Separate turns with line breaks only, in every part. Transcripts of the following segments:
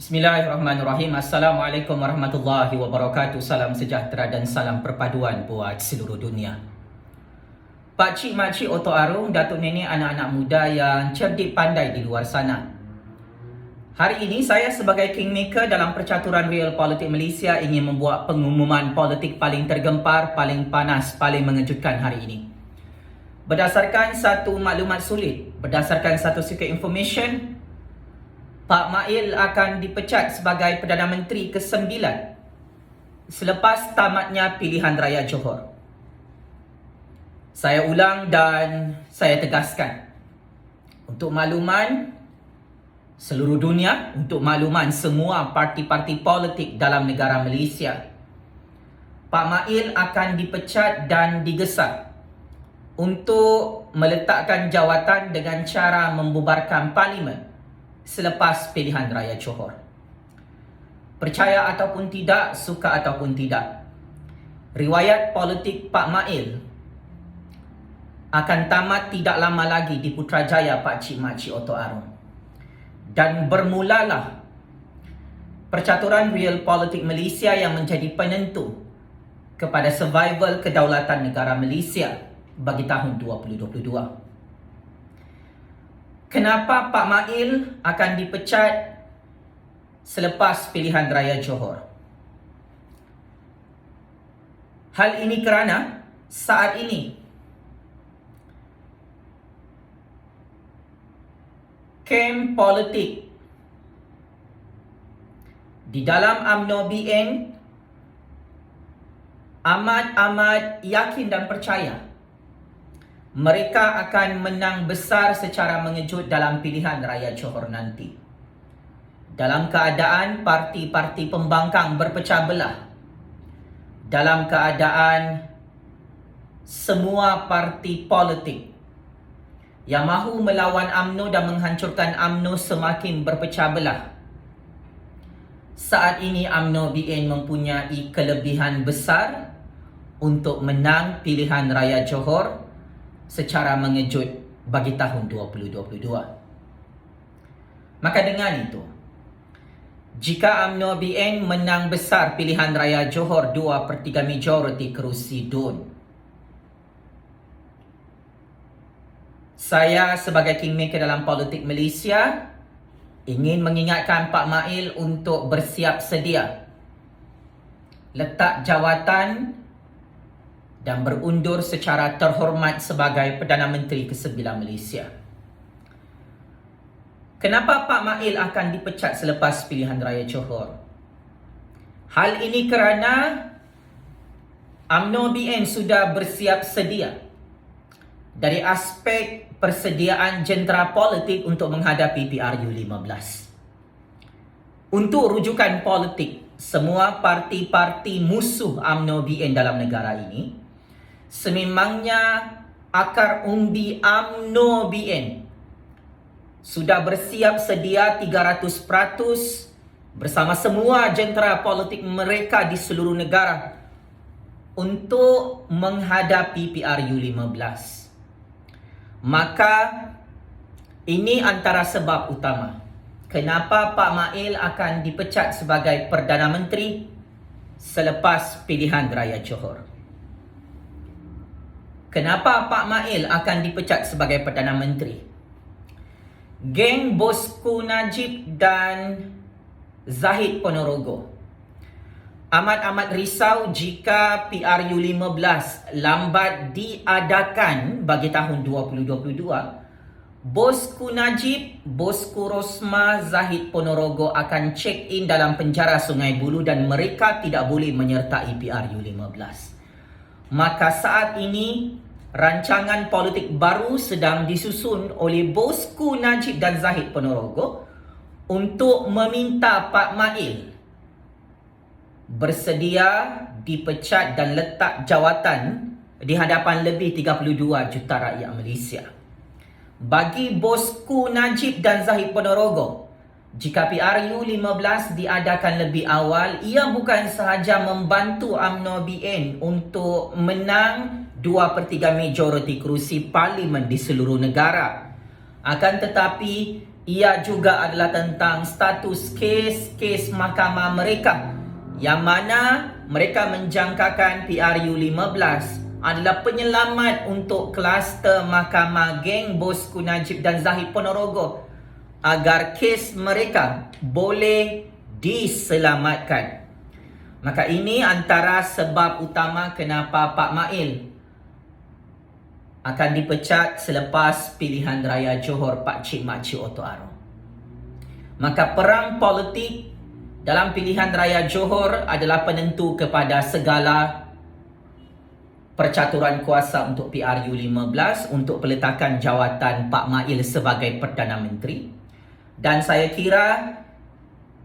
Bismillahirrahmanirrahim. Assalamualaikum warahmatullahi wabarakatuh. Salam sejahtera dan salam perpaduan buat seluruh dunia. Pakcik, makcik, otok arung, datuk nenek, anak-anak muda yang cerdik pandai di luar sana. Hari ini saya sebagai kingmaker dalam percaturan Real Politik Malaysia ingin membuat pengumuman politik paling tergempar, paling panas, paling mengejutkan hari ini. Berdasarkan satu maklumat sulit, berdasarkan satu secret information, Pak Mail akan dipecat sebagai Perdana Menteri ke-9 selepas tamatnya pilihan raya Johor. Saya ulang dan saya tegaskan, untuk makluman seluruh dunia, untuk makluman semua parti-parti politik dalam negara Malaysia, Pak Mail akan dipecat dan digesak untuk meletakkan jawatan dengan cara membubarkan parlimen selepas pilihan raya Johor. Percaya ataupun tidak, suka ataupun tidak, riwayat politik Pak Mail akan tamat tidak lama lagi di Putrajaya Pakcik Makcik Otok Arung. Dan bermulalah percaturan Real Politik Malaysia yang menjadi penentu kepada survival kedaulatan negara Malaysia bagi tahun 2022. Kenapa Pak Mail akan dipecat selepas pilihan raya Johor? Hal ini kerana saat ini kem politik di dalam UMNO BN amat yakin dan percaya mereka akan menang besar secara mengejut dalam pilihan raya Johor nanti. Dalam keadaan parti-parti pembangkang berpecah belah, dalam keadaan semua parti politik yang mahu melawan UMNO dan menghancurkan UMNO semakin berpecah belah, saat ini UMNO BN mempunyai kelebihan besar untuk menang pilihan raya Johor secara mengejut bagi tahun 2022. Maka dengan itu, jika UMNO BN menang besar pilihan raya Johor 2/3 majoriti kerusi DUN, saya sebagai kingmaker dalam politik Malaysia ingin mengingatkan Pak Mail untuk bersiap sedia letak jawatan dan berundur secara terhormat sebagai Perdana Menteri ke-9 Malaysia. Kenapa Pak Mail akan dipecat selepas pilihan raya Johor? Hal ini kerana UMNO BN sudah bersiap sedia dari aspek persediaan jentera politik untuk menghadapi PRU15. Untuk rujukan politik, semua parti-parti musuh UMNO BN dalam negara ini, sememangnya akar umbi UMNO BN sudah bersiap sedia 300% bersama semua jentera politik mereka di seluruh negara untuk menghadapi PRU15. Maka ini antara sebab utama kenapa Pak Mail akan dipecat sebagai Perdana Menteri selepas pilihan raya Johor. Kenapa Pak Mail akan dipecat sebagai Perdana Menteri? Geng Bosku Najib dan Zahid Ponorogo amat risau jika PRU15 lambat diadakan bagi tahun 2022. Bosku Najib, Bosku Rosma, Zahid Ponorogo akan check in dalam penjara Sungai Buloh dan mereka tidak boleh menyertai PRU15. Maka saat ini rancangan politik baru sedang disusun oleh Bosku Najib dan Zahid Ponorogo untuk meminta Pak Mail bersedia dipecat dan letak jawatan di hadapan lebih 32 juta rakyat Malaysia. Bagi Bosku Najib dan Zahid Ponorogo, jika PRU15 diadakan lebih awal, ia bukan sahaja membantu UMNO BN untuk menang 2/3 majoriti kerusi parlimen di seluruh negara, akan tetapi Ia juga adalah tentang status kes mahkamah mereka, yang mana mereka menjangkakan PRU15 adalah penyelamat untuk kluster mahkamah geng bosku Najib dan Zahid Ponorogo agar kes mereka boleh diselamatkan. Maka ini antara sebab utama kenapa Pak Mail akan dipecat selepas pilihan raya Johor Pak Cik Makcik Oto Aro. Maka perang politik dalam pilihan raya Johor adalah penentu kepada segala percaturan kuasa untuk PRU15 untuk peletakan jawatan Pak Mail sebagai Perdana Menteri. Dan saya kira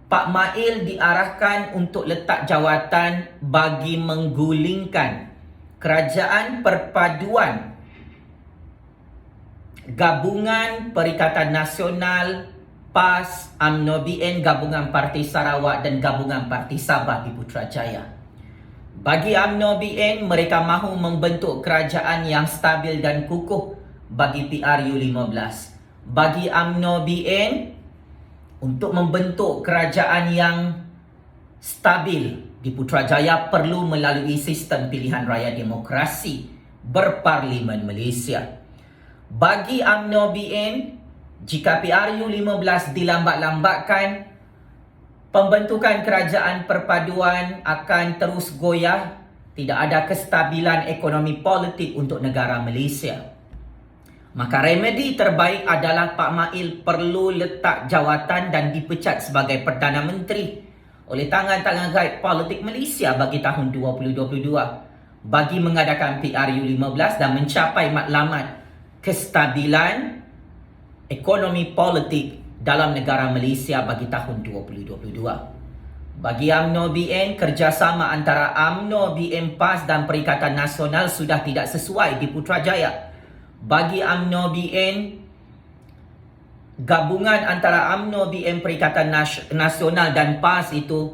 Pak Mail diarahkan untuk letak jawatan bagi menggulingkan Kerajaan Perpaduan Gabungan Perikatan Nasional, PAS, UMNO BN, Gabungan Parti Sarawak dan Gabungan Parti Sabah di Putrajaya. Bagi UMNO BN, mereka mahu membentuk kerajaan yang stabil dan kukuh bagi PRU15. Bagi UMNO BN, untuk membentuk kerajaan yang stabil di Putrajaya perlu melalui sistem pilihan raya demokrasi berparlimen Malaysia. Bagi UMNO BN, jika PRU15 dilambat-lambatkan, pembentukan kerajaan perpaduan akan terus goyah, tidak ada kestabilan ekonomi politik untuk negara Malaysia. Maka remedi terbaik adalah Pak Mail perlu letak jawatan dan dipecat sebagai Perdana Menteri oleh tangan-tangan gaib politik Malaysia bagi tahun 2022 bagi mengadakan PRU15 dan mencapai matlamat kestabilan ekonomi politik dalam negara Malaysia bagi tahun 2022. Bagi UMNO BN, kerjasama antara UMNO BN PAS dan Perikatan Nasional sudah tidak sesuai di Putrajaya. Bagi UMNO BN, gabungan antara UMNO BN Perikatan Nasional dan PAS itu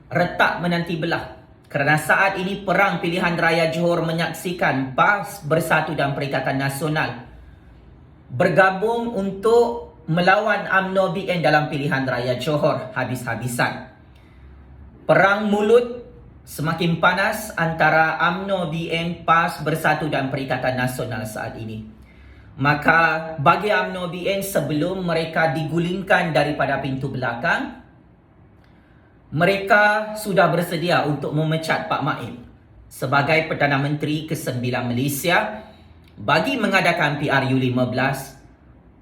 retak menanti belah. Kerana saat ini perang pilihan raya Johor menyaksikan PAS Bersatu dan Perikatan Nasional bergabung untuk melawan UMNO BN dalam pilihan raya Johor habis-habisan. Perang mulut semakin panas antara UMNO BN, PAS Bersatu dan Perikatan Nasional saat ini. Maka bagi UMNO BN, sebelum mereka digulingkan daripada pintu belakang, mereka sudah bersedia untuk memecat Pak Mail sebagai Perdana Menteri ke-9 Malaysia bagi mengadakan PRU15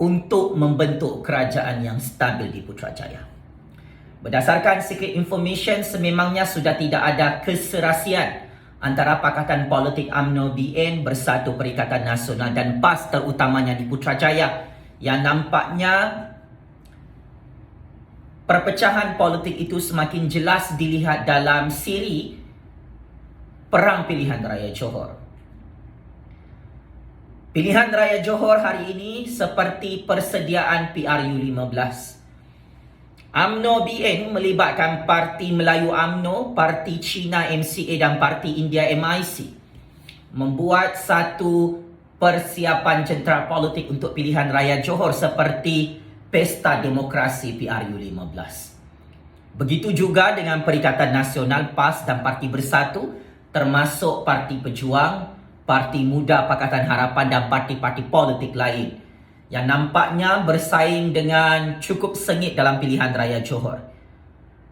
untuk membentuk kerajaan yang stabil di Putrajaya. Berdasarkan secret information, sememangnya sudah tidak ada keserasian antara Pakatan Politik UMNO BN, Bersatu Perikatan Nasional dan PAS terutamanya di Putrajaya, yang nampaknya perpecahan politik itu semakin jelas dilihat dalam siri perang pilihan raya Johor. Pilihan raya Johor hari ini seperti persediaan PRU15. UMNO BN melibatkan Parti Melayu UMNO, Parti Cina MCA dan Parti India MIC membuat satu persiapan jentera politik untuk pilihan raya Johor seperti Pesta Demokrasi PRU15. Begitu juga dengan Perikatan Nasional, PAS dan Parti Bersatu, termasuk Parti Pejuang, Parti Muda Pakatan Harapan dan parti-parti politik lain yang nampaknya bersaing dengan cukup sengit dalam pilihan raya Johor.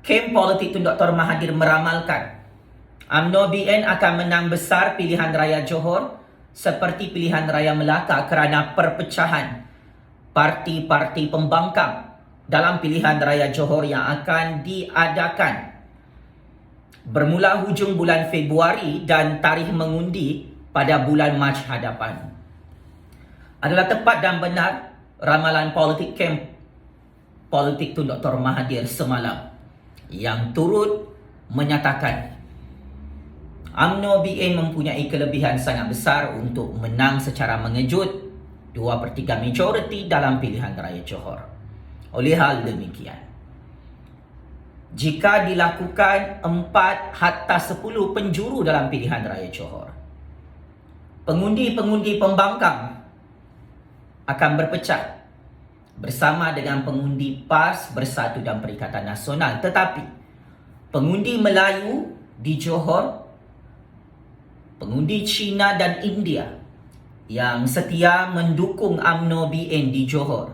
Kem politik Tun Dr. Mahathir meramalkan UMNO BN akan menang besar pilihan raya Johor seperti pilihan raya Melaka kerana perpecahan parti-parti pembangkang dalam pilihan raya Johor yang akan diadakan bermula hujung bulan Februari dan tarikh mengundi pada bulan Mac hadapan. Adalah tepat dan benar ramalan politik kem politik Tun Dr. Mahathir semalam yang turut menyatakan UMNO BN mempunyai kelebihan sangat besar untuk menang secara mengejut 2/3 majoriti dalam pilihan raya Johor. Oleh hal demikian, jika dilakukan 4/10 penjuru dalam pilihan raya Johor, pengundi-pengundi pembangkang akan berpecah bersama dengan pengundi PAS, Bersatu dan Perikatan Nasional. Tetapi pengundi Melayu di Johor, pengundi Cina dan India yang setia mendukung UMNO BN di Johor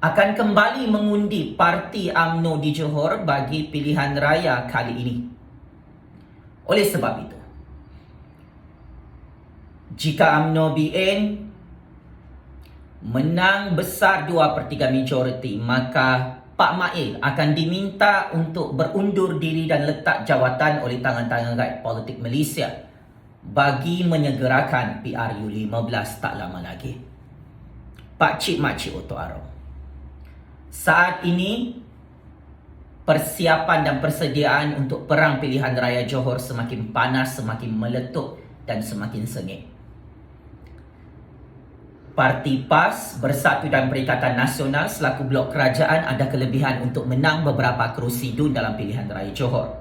akan kembali mengundi parti UMNO di Johor bagi pilihan raya kali ini. Oleh sebab itu, jika UMNO BN menang besar 2/3 majoriti, maka Pak Mail akan diminta untuk berundur diri dan letak jawatan oleh tangan-tangan rakyat politik Malaysia bagi menyegerakan PRU 15 tak lama lagi. Pak Cik Makcik Oto Arong, saat ini persiapan dan persediaan untuk perang pilihan raya Johor semakin panas, semakin meletup dan semakin sengit. Parti PAS, Bersatu dan Perikatan Nasional selaku blok kerajaan ada kelebihan untuk menang beberapa kerusi DUN dalam pilihan raya Johor.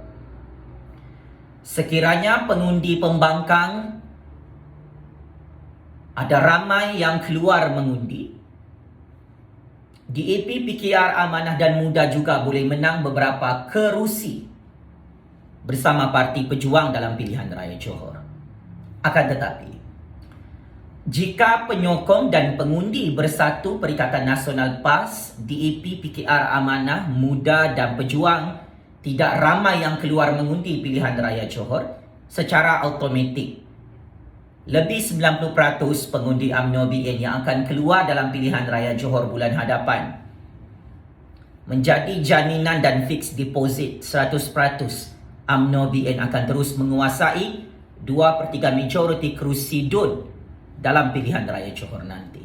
Sekiranya pengundi pembangkang ada ramai yang keluar mengundi, DAP, PKR, Amanah dan Muda juga boleh menang beberapa kerusi bersama Parti Pejuang dalam pilihan raya Johor. Akan tetapi, jika penyokong dan pengundi Bersatu Perikatan Nasional PAS, DAP, PKR, Amanah, Muda dan Pejuang tidak ramai yang keluar mengundi pilihan raya Johor, secara automatik lebih 90% pengundi UMNO BN yang akan keluar dalam pilihan raya Johor bulan hadapan menjadi jaminan dan fixed deposit 100% UMNO BN akan terus menguasai 2/3 majoriti kerusi DUN dalam pilihan raya Johor nanti.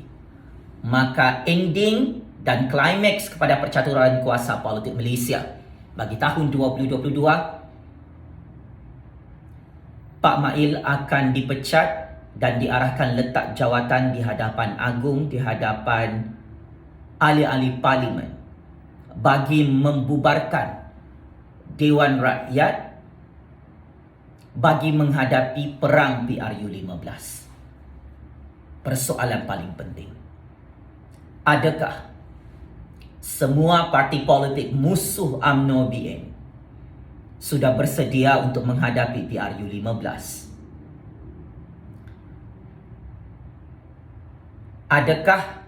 Maka ending dan klimaks kepada percaturan kuasa politik Malaysia bagi tahun 2022, Pak Mail akan dipecat dan diarahkan letak jawatan di hadapan agung, di hadapan ahli-ahli parlimen bagi membubarkan Dewan Rakyat bagi menghadapi perang PRU 15. Persoalan paling penting, adakah semua parti politik musuh UMNO BN sudah bersedia untuk menghadapi PRU 15? Adakah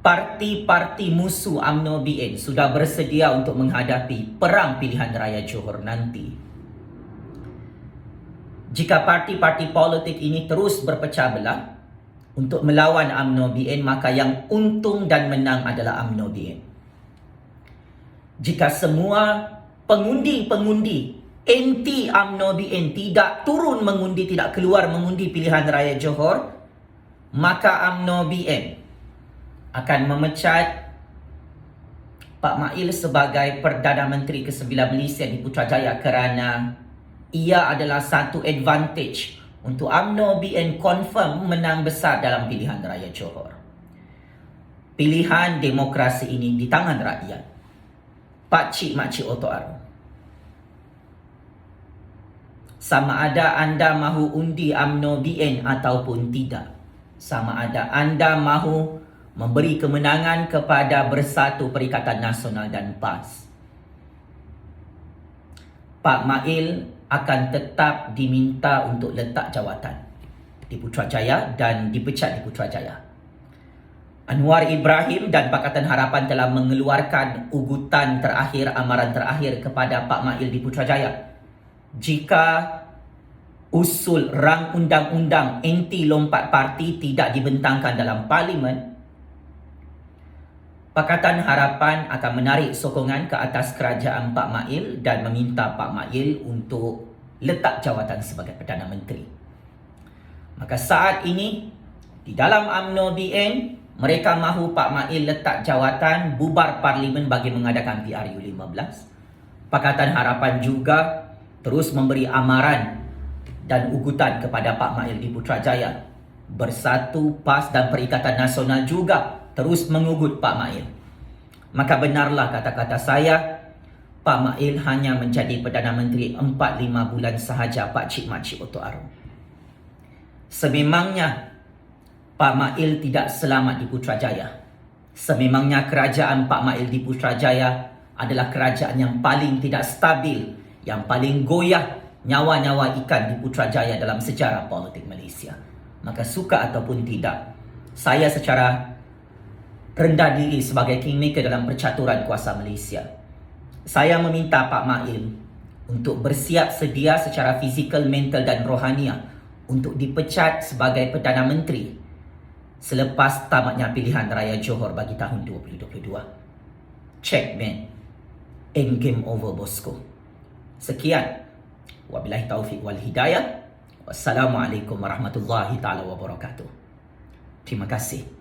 parti-parti musuh UMNO BN sudah bersedia untuk menghadapi perang pilihan raya Johor nanti? Jika parti-parti politik ini terus berpecah belah untuk melawan UMNO BN, maka yang untung dan menang adalah UMNO BN. Jika semua pengundi-pengundi anti UMNO BN tidak turun mengundi, tidak keluar mengundi pilihan raya Johor, maka UMNO BN akan memecat Pak Mail sebagai Perdana Menteri ke-9 Malaysia di Putrajaya kerana ia adalah satu advantage untuk UMNO BN confirm menang besar dalam pilihan raya Johor. Pilihan demokrasi ini di tangan rakyat. Pak Cik Makcik Oto Arong, sama ada anda mahu undi UMNO BN ataupun tidak, sama ada anda mahu memberi kemenangan kepada Bersatu Perikatan Nasional dan PAS, Pak Mail akan tetap diminta untuk letak jawatan di Putrajaya dan dipecat di Putrajaya. Anwar Ibrahim dan Pakatan Harapan telah mengeluarkan ugutan terakhir, amaran terakhir kepada Pak Mail di Putrajaya. Jika usul rang undang-undang anti lompat parti tidak dibentangkan dalam parlimen, Pakatan Harapan akan menarik sokongan ke atas kerajaan Pak Mail dan meminta Pak Mail untuk letak jawatan sebagai Perdana Menteri. Maka saat ini di dalam UMNO BN, mereka mahu Pak Mail letak jawatan, bubar parlimen bagi mengadakan PRU 15. Pakatan Harapan juga terus memberi amaran dan ugutan kepada Pak Mail di Putrajaya. Bersatu, PAS dan Perikatan Nasional juga terus mengugut Pak Mail. Maka benarlah kata-kata saya, Pak Mail hanya menjadi Perdana Menteri 4-5 bulan sahaja, Pak Cik Makcik Oto Arong. Sememangnya Pak Mail tidak selamat di Putrajaya. Sememangnya kerajaan Pak Mail di Putrajaya adalah kerajaan yang paling tidak stabil, yang paling goyah nyawa-nyawa ikan di Putrajaya dalam sejarah politik Malaysia. Maka suka ataupun tidak, saya secara rendah diri sebagai kingmaker dalam percaturan kuasa Malaysia, saya meminta Pak Mail untuk bersiap sedia secara fizikal, mental dan rohania untuk dipecat sebagai Perdana Menteri selepas tamatnya pilihan raya Johor bagi tahun 2022. Check man. End game over, bosku. Sekian. Wabillahi taufiq wal hidayah. Wassalamualaikum warahmatullahi taala wabarakatuh. Terima kasih.